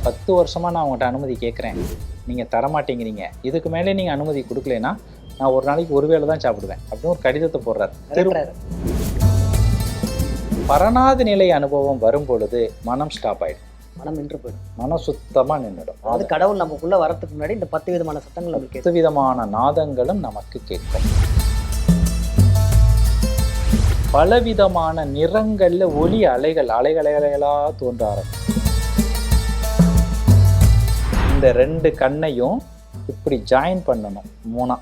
10 வருஷமா நான் உங்கள்கிட்ட அனுமதி கேட்குறேன், நீங்கள் தரமாட்டேங்கிறீங்க. இதுக்கு மேலே நீங்கள் அனுமதி கொடுக்கலைன்னா நான் ஒரு நாளைக்கு ஒரு வேளை தான் சாப்பிடுவேன் அப்படின்னு ஒரு கடிதத்தை போடுறாரு. பரநாத நிலை அனுபவம் வரும் பொழுது மனம் ஸ்டாப் ஆயிடும், மனம் நின்று போயிடும், மனம் சுத்தமா நின்றுடும். அது கடவுள் நமக்குள்ள வரத்துக்கு முன்னாடி இந்த 10 விதமான சத்தங்கள் நமக்கு 10 விதமான நாதங்களும் நமக்கு கேட்கும். பலவிதமான நிறங்கள்ல ஒளி அலைகளா தோன்ற ஆரம்பிக்கும். இந்த 2 கண்ணையும் இப்படி ஜாயின் பண்ணணும் மூணா.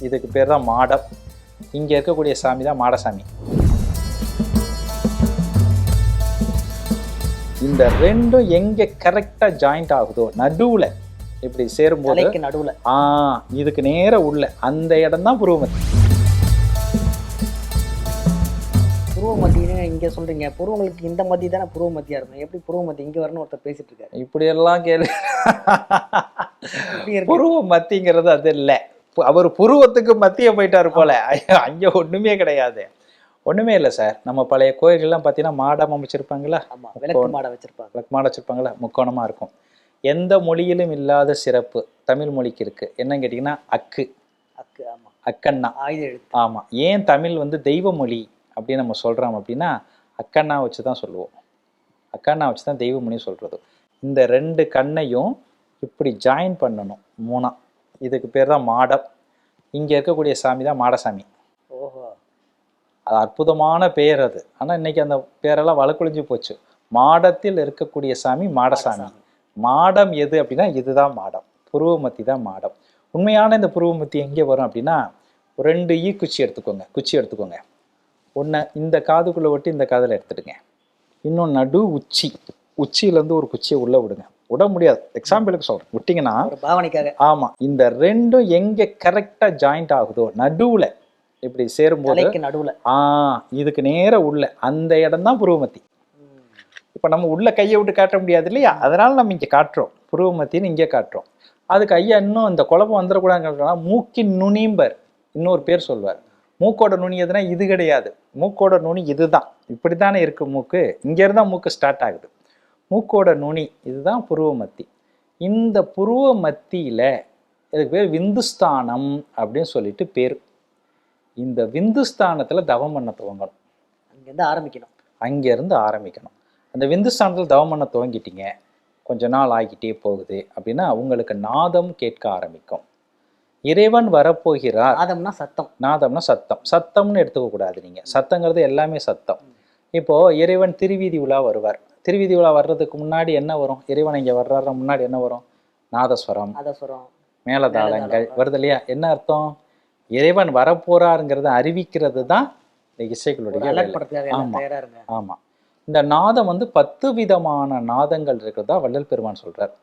இதுக்கு பேர் தான் மாடம். இங்க இருக்கக்கூடிய சாமி தான் மாடசாமி. இந்த 2ம் எங்க கரெக்டா ஜாயிண்ட் ஆகுதோ நடுவுல இப்படி சேரும்போது நடுவுல இதுக்கு நேர உள்ள அந்த இடம் தான் புருவமத்தி. புருவ மத்தின்னு இங்க சொல்றீங்க, புருவங்களுக்கு இந்த மத்தி தானே புருவ மத்தியா இருக்கும், எப்படி புருவ மத்தி இங்க வரணும் ஒருத்தர் பேசிட்டு இருக்காரு. இப்படி எல்லாம் கேள்வி. புருவ மத்திங்கிறது அது இல்லை, அவர் புருவத்துக்கு மத்திய போயிட்டாரு போல. அங்க ஒண்ணுமே கிடையாது, ஒண்ணுமே இல்லை சார். நம்ம பழைய கோயில்கள்லாம் பார்த்தீங்கன்னா மாடம் அமைச்சிருப்பாங்களா, விளக்கு மாடம் வச்சிருப்பாங்க, விளக்கு மாடம் வச்சிருப்பாங்களா, முக்கோணமா இருக்கும். எந்த மொழியிலும் இல்லாத சிறப்பு தமிழ் மொழிக்கு இருக்கு. என்னன்னு கேட்டீங்கன்னா அக்கு. ஆமா, அக்கண்ணா ஆயுத எழுத்து. ஆமா. ஏன் தமிழ் தெய்வ மொழி அப்படின்னு நம்ம சொல்றோம் அப்படின்னா அக்கண்ணா வச்சு தான் சொல்லுவோம். அக்கண்ணா வச்சு தான் தெய்வ மொழி சொல்றது. இந்த 2 கண்ணையும் இப்படி ஜாயின் பண்ணணும் மூணா. இதுக்கு பேர் தான் மாடம். இங்க இருக்கக்கூடிய சாமி தான் மாடசாமி. ஓஹோ, அது அற்புதமான பெயர் அது. ஆனா இன்னைக்கு அந்த பேரெல்லாம் வழக்கொழிஞ்சு போச்சு. மாடத்தில் இருக்கக்கூடிய சாமி மாடசாமி. மாடம் எது அப்படின்னா இதுதான் மாடம், புருவமத்தி தான் மாடம். உண்மையான இந்த புருவமத்தி எங்கே வரும் அப்படின்னா 2 ஈக்குச்சி எடுத்துக்கோங்க, குச்சி எடுத்துக்கோங்க. ஒன்று இந்த காதுக்குள்ளே ஒட்டி இந்த காதில் எடுத்துடுங்க. இன்னும் நடு உச்சியிலேருந்து ஒரு குச்சியை உள்ளே விடுங்க. விட முடியாது, எக்ஸாம்பிளுக்கு சொல்கிறேன், விட்டிங்கன்னா பாவனைக்காக. ஆமாம், இந்த 2ம் எங்கே கரெக்டாக ஜாயிண்ட் ஆகுதோ நடுவில் இப்படி சேரும்போது நடுவில் இதுக்கு நேர உள்ள அந்த இடம் தான் புருவமத்தி. இப்போ நம்ம உள்ள கையை விட்டு காட்ட முடியாது இல்லையா, அதனால நம்ம இங்கே காட்டுறோம், புருவமத்தின்னு இங்கே காட்டுறோம். அதுக்கு ஐயா இன்னும் இந்த குழப்பம் வந்துடக்கூடாதுன்னா மூக்கின் நுனிம்பர் இன்னொரு பேர் சொல்வார். மூக்கோட நுனி எதுனா இது கிடையாது, மூக்கோட நுனி இதுதான். இப்படி தானே இருக்கு மூக்கு, இங்கேருந்து தான் மூக்கு ஸ்டார்ட் ஆகுது. மூக்கோட நுனி இதுதான் புருவ மத்தி. இந்த புருவ மத்தியில இதுக்கு பேர் விந்துஸ்தானம் அப்படின்னு சொல்லிட்டு பேர். இந்த விந்துஸ்தானத்துல தவம் பண்ண துவங்கணும். அங்கேருந்து ஆரம்பிக்கணும். அந்த விந்துஸ்தானத்தில் தவம் பண்ண துவங்கிட்டீங்க, கொஞ்ச நாள் ஆகிட்டே போகுது அப்படின்னா உங்களுக்கு நாதம் கேட்க ஆரம்பிக்கும். இறைவன் வரப்போகிறார். நாதம்னா சத்தம். நாதம்னா சத்தம். சத்தம்னு எடுத்துக்க கூடாது நீங்க. சத்தங்கிறது எல்லாமே சத்தம். இப்போ இறைவன் திருவீதி உலா வருவார். திருவீதி உலா வர்றதுக்கு முன்னாடி என்ன வரும்? இறைவன் இங்க வர்ற முன்னாடி என்ன வரும்? நாதஸ்வரம், மேலதாளங்கள் வருது இல்லையா? என்ன அர்த்தம்? இறைவன் வரப்போறாருங்கிறத அறிவிக்கிறது தான் இந்த இசைகளுடைய. ஆமா. இந்த நாதம் 10 விதமான நாதங்கள் இருக்கிறதா வள்ளல் பெருமான் சொல்றார்.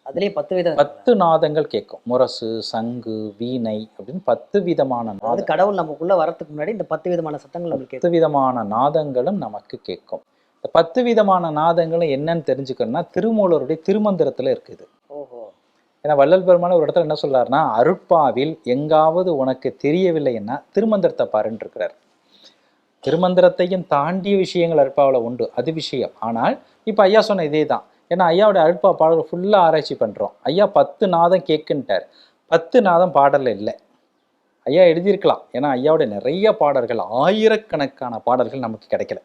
அதுலயே 10 நாதங்கள் கேட்கும். முரசு, சங்கு, வீணை அப்படின்னு 10 விதமான நாதம். கடவுள் நமக்குள்ள வரத்துக்கு முன்னாடி இந்த 10 விதமான சத்தங்கள் நமக்கு 10 விதமான நாதங்களும் நமக்கு கேட்கும். இந்த 10 விதமான நாதங்களும் என்னன்னு தெரிஞ்சுக்கணும்னா திருமூலருடைய திருமந்திரத்துல இருக்குது. ஓஹோ. ஏன்னா வள்ளல் பெருமான் ஒரு இடத்துல என்ன சொல்றாருன்னா, அருட்பாவில் எங்காவது உனக்கு தெரியவில்லைன்னா திருமந்திரத்தை பாருன்னு இருக்கிறார். திருமந்திரத்தையும் தாண்டிய விஷயங்கள் அருட்பாவில் உண்டு, அது விஷயம். ஆனால் இப்ப ஐயா சொன்ன இதே தான். ஏன்னா ஐயாவுடைய அருட்பா பாடல் ஃபுல்லா ஆராய்ச்சி பண்றோம். ஐயா 10 நாதம் கேட்குன்ட்டார். 10 நாதம் பாடல்ல இல்லை. ஐயா எழுதியிருக்கலாம். ஏன்னா ஐயாவுடைய நிறைய பாடல்கள், ஆயிரக்கணக்கான பாடல்கள் நமக்கு கிடைக்கல.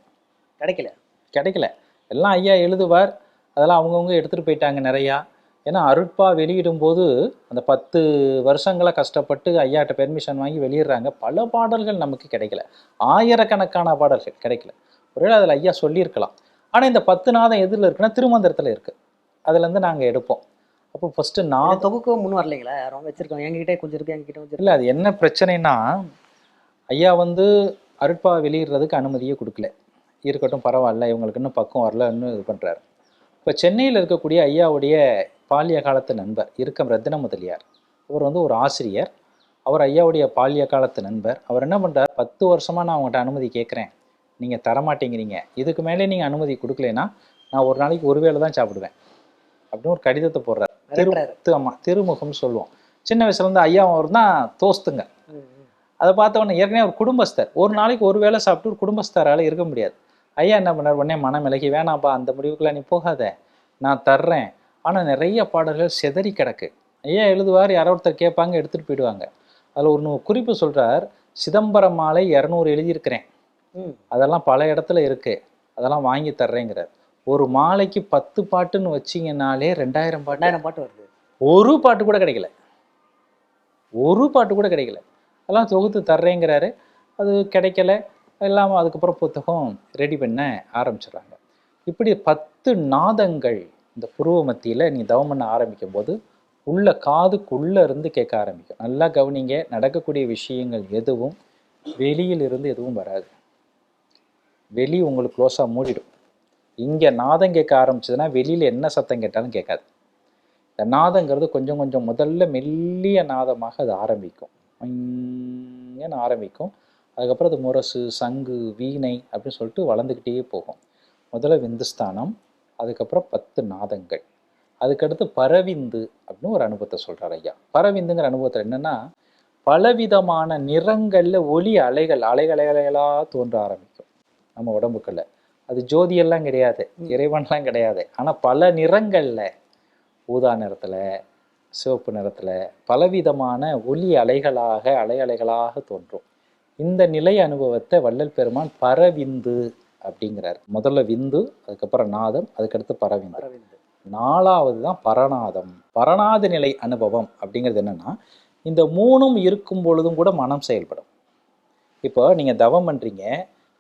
எல்லாம் ஐயா எழுதுவார், அதெல்லாம் அவங்கவுங்க எடுத்துட்டு போயிட்டாங்க நிறையா. ஏன்னா அருட்பா வெளியிடும் போது அந்த 10 வருஷங்களை கஷ்டப்பட்டு ஐயாட்ட பெர்மிஷன் வாங்கி வெளியிடுறாங்க. பல பாடல்கள் நமக்கு கிடைக்கல, ஆயிரக்கணக்கான பாடல்கள் கிடைக்கல. ஒருவேளை அதில் ஐயா சொல்லியிருக்கலாம். ஆனால் இந்த 10 நாதம் எதில் இருக்குன்னா திருமந்திரத்தில் இருக்கு. அதுலேருந்து நாங்கள் எடுப்போம். அப்போ ஃபர்ஸ்ட் நான் தொகுக்கவும் முன் வரலைங்களா? யாரும் வச்சிருக்கோம், எங்ககிட்ட கொஞ்சம் இருக்கு, எங்ககிட்ட கொஞ்சம் இல்லை. அது என்ன பிரச்சனைனா, ஐயா அருட்பா வெளியிடுறதுக்கு அனுமதியே கொடுக்கல. இருக்கட்டும், பரவாயில்ல, இவங்களுக்கு இன்னும் பக்கம் வரல, இன்னும் இது பண்ணுறாரு. இப்போ சென்னையில் இருக்கக்கூடிய ஐயாவுடைய பால்ய காலத்து நண்பர் இருக்கம் ரத்தின முதலியார், அவர் ஒரு ஆசிரியர். அவர் ஐயாவுடைய பால்ய காலத்து நண்பர். அவர் என்ன பண்ணுறார், 10 வருஷமா நான் அவங்கள்ட்ட அனுமதி கேட்குறேன், நீங்கள் தரமாட்டேங்கிறீங்க. இதுக்கு மேலே நீங்கள் அனுமதி கொடுக்கலைன்னா நான் ஒரு நாளைக்கு ஒரு வேளை தான் சாப்பிடுவேன் அப்படின்னு ஒரு கடிதத்தை போடுறாரு. திருமுகம்னு சொல்லுவோம். சின்ன வயசுலேருந்து ஐயா அவர் தான் தோஸ்துங்க. அதை பார்த்தவொடனே ஏற்கனவே ஒரு குடும்பஸ்தர், ஒரு நாளைக்கு ஒரு வேளை சாப்பிட்டு ஒரு குடும்பஸ்தரால் இருக்க முடியாது. ஐயா என்ன பண்ணார், உடனே மனம் விலகி, வேணாப்பா அந்த முடிவுக்குலாம் நீ போகாத, நான் தர்றேன், ஆனால் நிறைய பாடல்கள் செதறி கிடக்கு. ஐயா எழுதுவார், யாரோ ஒருத்தர் கேட்பாங்க, எடுத்துகிட்டு போயிடுவாங்க. அதில் ஒரு குறிப்பு சொல்கிறார், சிதம்பரம் மாலை 200 எழுதியிருக்கிறேன், அதெல்லாம் பல இடத்துல இருக்கு, அதெல்லாம் வாங்கி தர்றேங்கிறார். ஒரு மாலைக்கு 10 பாட்டுன்னு வச்சிங்கனாலே 2000 பாட்டு வருது. ஒரு பாட்டு கூட கிடைக்கல, ஒரு பாட்டு கூட கிடைக்கல. அதெல்லாம் தொகுத்து தர்றேங்கிறாரு. அது கிடைக்கல, இல்லாமல் அதுக்கப்புறம் புத்தகம் ரெடி பண்ண ஆரம்பிச்சிடுறாங்க. இப்படி 10 நாதங்கள் இந்த புருவ மத்தியில் நீ தவம் பண்ண ஆரம்பிக்கும் போது உள்ள காதுக்குள்ளே இருந்து கேட்க ஆரம்பிக்கும். நல்லா கவனிங்க, நடக்கக்கூடிய விஷயங்கள் எதுவும் வெளியிலிருந்து எதுவும் வராது. வெளி உங்களுக்கு க்ளோஸாக மூடிடும். இங்கே நாதம் கேட்க ஆரம்பிச்சதுன்னா வெளியில் என்ன சத்தம் கேட்டாலும் கேட்காது. இந்த நாதங்கிறது கொஞ்சம் கொஞ்சம் முதல்ல மெல்லிய நாதமாக அது ஆரம்பிக்கும், ஆரம்பிக்கும். அதுக்கப்புறம் அது முரசு, சங்கு, வீணை அப்படின்னு சொல்லிட்டு வளர்ந்துக்கிட்டே போகும். முதல்ல விந்துஸ்தானம், அதுக்கப்புறம் 10 நாதங்கள், அதுக்கடுத்து பரவிந்து அப்படின்னு ஒரு அனுபவத்தை சொல்கிறார் ஐயா. பரவிந்துங்கிற அனுபவத்தில் என்னென்னா, பலவிதமான நிறங்களில் ஒளி அலைகள் அலைகளாக தோன்ற ஆரம்பிக்கும் நம்ம உடம்புக்குள்ள. அது ஜோதியெல்லாம் கிடையாது, இறைவன்லாம் கிடையாது, ஆனால் பல நிறங்களில், ஊதா நிறத்தில், சிவப்பு நிறத்தில் பலவிதமான ஒளி அலைகளாக தோன்றும். இந்த நிலை அனுபவத்தை வள்ளல் பெருமான் பரவிந்து அப்படிங்கிறார். முதல்ல விந்து, அதுக்கப்புறம் நாதம், அதுக்கடுத்து பரவிந்து. 4வது தான் பரநாதம். பரநாத நிலை அனுபவம் அப்படிங்கிறது என்னன்னா, இந்த 3ம் இருக்கும் பொழுதும் கூட மனம் செயல்படும். இப்போ நீங்கள் தவம் பண்ணுறீங்க,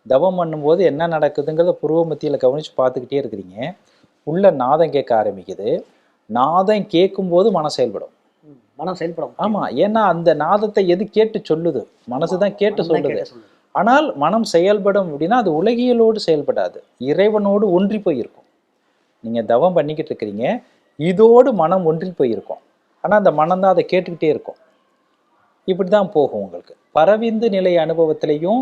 தவம் பண்ணும்போது என்ன நடக்குதுங்கிறத புருவ மத்தியில் கவனித்து பார்த்துக்கிட்டே இருக்கிறீங்க. உள்ள நாதம் கேட்க ஆரம்பிக்குது. நாதம் கேட்கும்போது மனம் செயல்படும். மனம் செயல்படும். ஆமாம், ஏன்னா அந்த நாதத்தை எது கேட்டு சொல்லுது? மனசு தான் கேட்டு சொல்லுது. ஆனால் மனம் செயல்படும் அப்படின்னா அது உலகியலோடு செயல்படாது, இறைவனோடு ஒன்றி போயிருக்கும். நீங்கள் தவம் பண்ணிக்கிட்டு இருக்கிறீங்க, இதோடு மனம் ஒன்றி போயிருக்கும். ஆனால் அந்த மனம் தான் அதை கேட்டுக்கிட்டே இருக்கும். இப்படி தான் போகும் உங்களுக்கு. பரவிந்து நிலை அனுபவத்திலையும்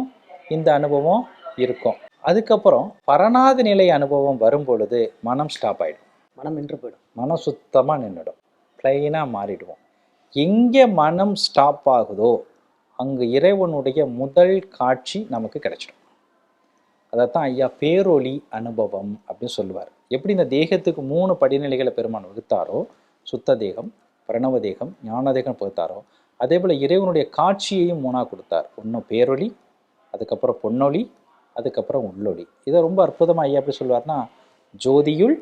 இந்த அனுபவம் இருக்கும். அதுக்கப்புறம் பரநாத நிலை அனுபவம் வரும் பொழுது மனம் ஸ்டாப் ஆகிடும், மனம் நின்று போயிடும், மனம் சுத்தமாக நின்றுடும், பிளைனாக மாறிடுவோம். எங்கே மனம் ஸ்டாப் ஆகுதோ அங்கு இறைவனுடைய முதல் காட்சி நமக்கு கிடைச்சிடும். அதைத்தான் ஐயா பேரொளி அனுபவம் அப்படின்னு சொல்லுவார். எப்படி இந்த தேகத்துக்கு 3 படிநிலைகளை பெருமான் வகுத்தாரோ, சுத்த தேகம், பிரணவ தேகம், ஞான தேகம் வகுத்தாரோ, அதே போல் இறைவனுடைய காட்சியையும் 3ஆக கொடுத்தார். ஒன்று பேரொளி, அதுக்கப்புறம் பொன்னொளி, அதுக்கப்புறம் உள்ளொளி. இதை ரொம்ப அற்புதமாக ஐயா எப்படி சொல்லுவார்னா, ஜோதியுள்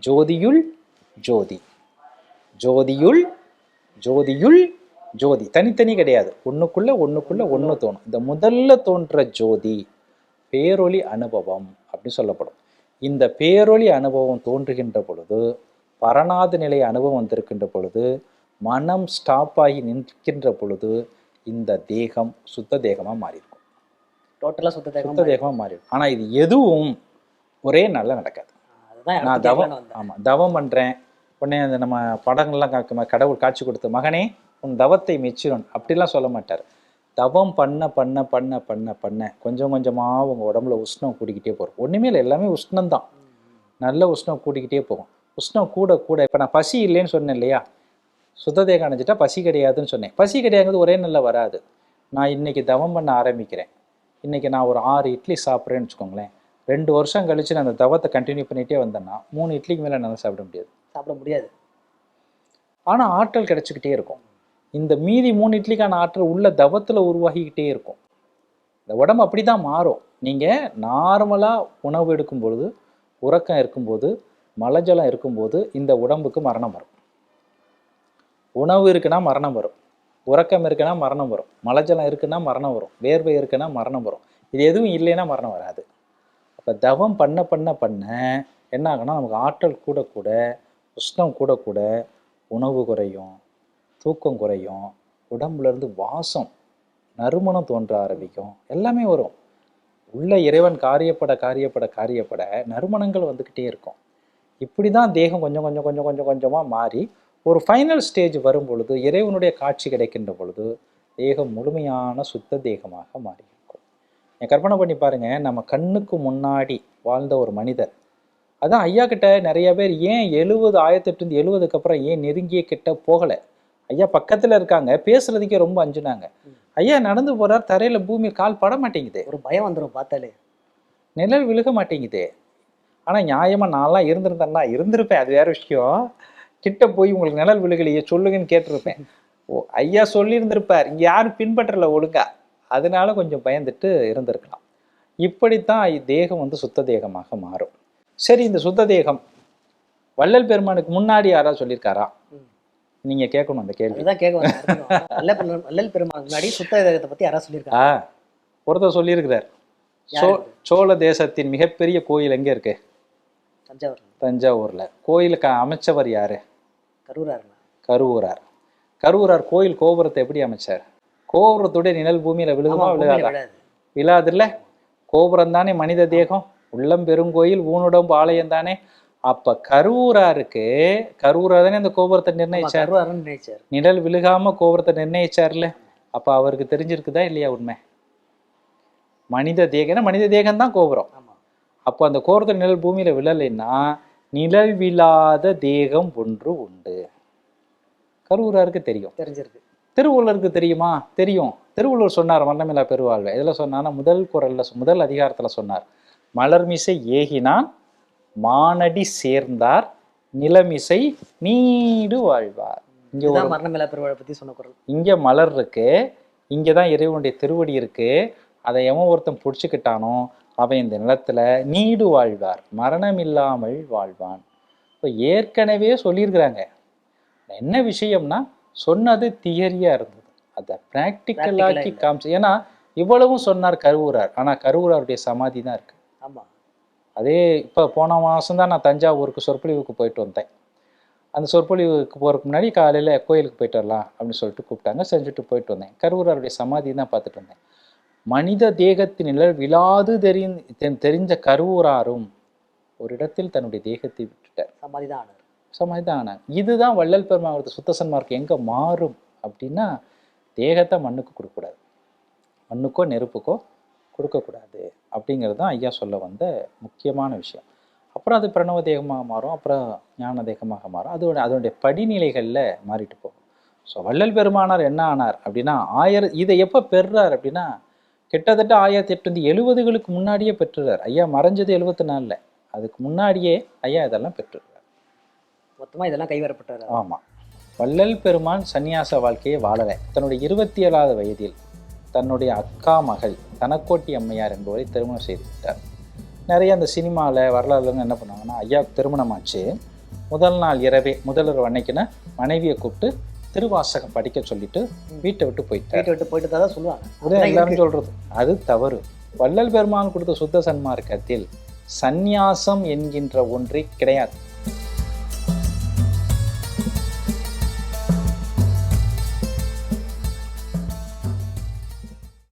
ஜோதியுள் ஜோதி, ஜோதியுள் ஜோதியுள் ஜோதி, தனித்தனி கிடையாது, ஒன்றுக்குள்ள ஒன்று தோணும். இந்த முதல்ல தோன்ற ஜோதி பேரொளி அனுபவம் அப்படின்னு சொல்லப்படும். இந்த பேரொளி அனுபவம் தோன்றுகின்ற பொழுது, பரநாத நிலை அனுபவம் வந்திருக்கின்ற பொழுது, மனம் ஸ்டாப் ஆகி நிற்கின்ற பொழுது இந்த தேகம் சுத்த தேகமாக மாறியிருக்கும். டோட்டலாக சுத்த தேகமாக மாறிடும். ஆனால் இது எதுவும் ஒரே நாளில் நடக்காது. நான் தவம் பண்ணுறேன், உடனே அந்த நம்ம படங்கள்லாம் கடவுள் காட்சி கொடுத்து மகனே உன் தவத்தை மெச்சிடும் அப்படிலாம் சொல்ல மாட்டார். தவம் பண்ண பண்ண பண்ண பண்ண பண்ண கொஞ்சம் கொஞ்சமாக உங்கள் உடம்புல உஷ்ணம் கூடிக்கிட்டே போகும். ஒன்றுமே இல்லை, எல்லாமே உஷ்ணம்தான். நல்ல உஷ்ணம் கூடிக்கிட்டே போகும். உஷ்ணம் கூட கூட இப்போ நான் பசி இல்லைன்னு சொன்னேன் இல்லையா, சுத்ததேகம் அணைஞ்சிட்டா பசி கிடையாதுன்னு சொன்னேன். பசி கிடையாது ஒரே நாளில் வராது. நான் இன்றைக்கி தவம் பண்ண ஆரம்பிக்கிறேன், இன்றைக்கி நான் ஒரு 6 இட்லி சாப்பிட்றேன்னு வச்சுக்கோங்களேன். 2 வருஷம் கழித்து நான் அந்த தவத்தை கண்டினியூ பண்ணிகிட்டே வந்தேன்னா 3 இட்லிக்கு மேலே என்னால் சாப்பிட முடியாது. ஆனால் ஆற்றல் கிடச்சிக்கிட்டே இருக்கும். இந்த மீதி 3 இட்லிக்கான ஆற்றல் உள்ள தவத்தில் உருவாகிக்கிட்டே இருக்கும். இந்த உடம்பு அப்படி தான் மாறும். நீங்கள் நார்மலாக உணவு எடுக்கும் பொழுது, உறக்கம் இருக்கும்போது, மலஜலம் இருக்கும்போது இந்த உடம்புக்கு மரணம் வரும். உணவு இருக்குன்னா மரணம் வரும், உறக்கம் இருக்குன்னா மரணம் வரும், மலஜலம் இருக்குன்னா மரணம் வரும், வேர்வை இருக்குன்னா மரணம் வரும். இது எதுவும் இல்லைன்னா மரணம் வராது. அப்போ தவம் பண்ண பண்ண பண்ண என்ன ஆகுனா, நமக்கு ஆற்றல் கூட கூட, உஷ்ணம் கூட கூட, உணவு குறையும், தூக்கம் குறையும், உடம்புலேருந்து வாசம் நறுமணம் தோன்ற ஆரம்பிக்கும், எல்லாமே வரும். உள்ள இறைவன் காரியப்பட காரியப்பட காரியப்பட நறுமணங்கள் வந்துக்கிட்டே இருக்கும். இப்படி தான் தேகம் கொஞ்சம் கொஞ்சம் கொஞ்சம் கொஞ்சம் கொஞ்சமாக மாறி ஒரு ஃபைனல் ஸ்டேஜ் வரும் பொழுது, இறைவனுடைய காட்சி கிடைக்கின்ற பொழுது தேகம் முழுமையான சுத்த தேகமாக மாறி இருக்கும். என் கற்பனை பண்ணி பாருங்கள், நம்ம கண்ணுக்கு முன்னாடி வாழ்ந்த ஒரு மனிதர், அதான் ஐயா கிட்ட நிறைய பேர் ஏன் 1970 அப்புறம் ஏன் நெருங்கிய கிட்ட போகலை. ஐயா பக்கத்தில் இருக்காங்க, பேசுறதுக்கே ரொம்ப அஞ்சுனாங்க. ஐயா நடந்து போறார், தரையில் பூமி கால் பட மாட்டேங்குது, ஒரு பயம் வந்துடும் பார்த்தாலே, நிழல் விழுக மாட்டேங்குது. ஆனால் நியாயமாக நான்லாம் இருந்திருந்தேன்னா இருந்திருப்பேன், அது வேற விஷயம். கிட்ட போய் உங்களுக்கு நிழல் விழுகலையே சொல்லுங்கன்னு கேட்டிருப்பேன். ஓ ஐயா சொல்லியிருந்திருப்பார், இங்கே யாரும் பின்பற்றல ஒழுங்கா, அதனால கொஞ்சம் பயந்துட்டு இருந்திருக்கலாம். இப்படித்தான் தேகம் வந்து சுத்த தேகமாக மாறும். சரி, இந்த சுத்த தேகம் வள்ளல் பெருமானுக்கு முன்னாடி யாராவது சொல்லியிருக்காரா? நீங்க கேட்கணும் அந்த கேள்வி. அதுதான் கேட்க வந்தேன். வள்ளல் பெருமானுக்கு முன்னாடி சுத்த தேகத்தை பத்தி யாராவது சொல்லியிருக்காங்க? ஒருத்தர் சொல்லியிருக்கிறார். சோழ தேசத்தின் மிகப்பெரிய கோயில் எங்க இருக்கு? தஞ்சாவூர். தஞ்சாவூர்ல. கோயிலுக்கு அமைச்சவர் யாரு? கரூரார். கரூரார். கரூரார் கோயில் கோபுரத்தை எப்படி அமைச்சார்? கோபுரத்துடைய நிழல் பூமியில விழுகுமா விழுகாதா? விழாது இல்ல. கோபுரம் தானே மனித தேகம், உள்ளம் பெருங்கோயில் ஊனுடம்பு ஆலயம் தானே. அப்ப கரூராருக்கு, கரூரார் தானே அந்த கோபுரத்தை நிர்ணயிச்சார். நிழல் விழுகாம கோபுரத்தை நிர்ணயிச்சார்ல. அப்ப அவருக்கு தெரிஞ்சிருக்குதா இல்லையா உண்மை? மனித தேகம், மனித தேகம் தான் கோபுரம். அப்போ அந்த கோபுரத்தை நிழல் பூமியில விழலைன்னா நிழல் விழாத தேகம் ஒன்று உண்டு. கரூராருக்கு தெரியும். தெரிஞ்சிருக்கு. திருவள்ளுவருக்கு தெரியுமா? தெரியும். திருவள்ளுவர் சொன்னார் மரணமில்லா பெருவாழ்வை. இதில் சொன்னான்னா முதல் குறள்ல முதல் அதிகாரத்துல சொன்னார், மலர்மிசை ஏகினான் மானடி சேர்ந்தார் நிலமிசை நீடு வாழ்வார். இங்க ஒரு மரணமில்லா பெருவாழ்வை பத்தி சொன்ன குறள். இங்க மலர் இருக்கு, இங்கதான் இறைவனுடைய திருவடி இருக்கு. அதை எவன் ஒருத்தன் பிடிச்சிக்கிட்டானோ அவன் இந்த நிலத்துல நீடு வாழ்வார், மரணம் இல்லாமல் வாழ்வான். இப்போ ஏற்கனவே சொல்லியிருக்கிறாங்க. என்ன விஷயம்னா சொன்னது தியரியா இருந்தது, அதை பிராக்டிக்கலாக்கி காமிச்சு. ஏன்னா இவ்வளவும் சொன்னார் கரூரார், ஆனா கரூராருடைய சமாதி தான் இருக்கு. ஆமா. அதே இப்போ போன மாதம் தான் நான் தஞ்சாவூருக்கு சொற்பொழிவுக்கு போயிட்டு வந்தேன். அந்த சொற்பொழிவுக்கு போகிறதுக்கு முன்னாடி காலையில் கோயிலுக்கு போயிட்டு வரலாம் அப்படின்னு சொல்லிட்டு கூப்பிட்டாங்க. செஞ்சுட்டு போயிட்டு வந்தேன். கரூராருடைய சமாதி தான் பார்த்துட்டு வந்தேன். மனித தேகத்தின் நிழல் விழாது தெரிஞ்ச கரூராரும் ஒரு இடத்தில் தன்னுடைய தேகத்தை விட்டுட்டார். சமாதிதான் ஆனார். இதுதான் வள்ளல் பெருமானோட சுத்த சன்மார்க்கம் எங்க மாறும் அப்படின்னா, தேகத்தை மண்ணுக்கு கொடுக்கக்கூடாது, மண்ணுக்கோ நெருப்புக்கோ கொடுக்கக்கூடாது அப்படிங்கிறது தான் ஐயா சொல்ல வந்த முக்கியமான விஷயம். அப்புறம் அது பிரணவ தேகமாக மாறும், அப்புறம் ஞான தேகமாக மாறும். அதனுடைய படிநிலைகளில் மாறிட்டு போகும். ஸோ வள்ளல் பெருமானார் என்ன ஆனார் அப்படின்னா, இதை எப்போ பெறுறார் அப்படின்னா, கிட்டத்தட்ட 1870களுக்கு முன்னாடியே பெற்றுறார். ஐயா மறைஞ்சது 74, அதுக்கு முன்னாடியே ஐயா இதெல்லாம் பெற்றுறார். மொத்தமாக இதெல்லாம் கைவரப்பட்டார். ஆமாம். வள்ளல் பெருமான் சன்னியாச வாழ்க்கையை வாழலை. தன்னுடைய 27வது வயதில் தன்னுடைய அக்கா மகள் தனக்கோட்டி அம்மையார் என்பவரை திருமணம் செய்து விட்டார். நிறைய அந்த சினிமாவில் வரலாறுலங்க என்ன பண்ணுவாங்கன்னா, ஐயாவுக்கு திருமணமாச்சு, முதல் நாள் இரவே முதல்வர் அன்னைக்குன்னா மனைவியை கூப்பிட்டு திருவாசகம் படிக்க சொல்லிட்டு வீட்டை விட்டு போயிட்டு தான் சொல்லுவாங்க. எல்லாரும் சொல்றது அது தவறு. வள்ளல் பெருமான் கொடுத்த சுத்த சன்மார்க்கத்தில் சந்நியாசம் என்கின்ற ஒன்றே கிடையாது.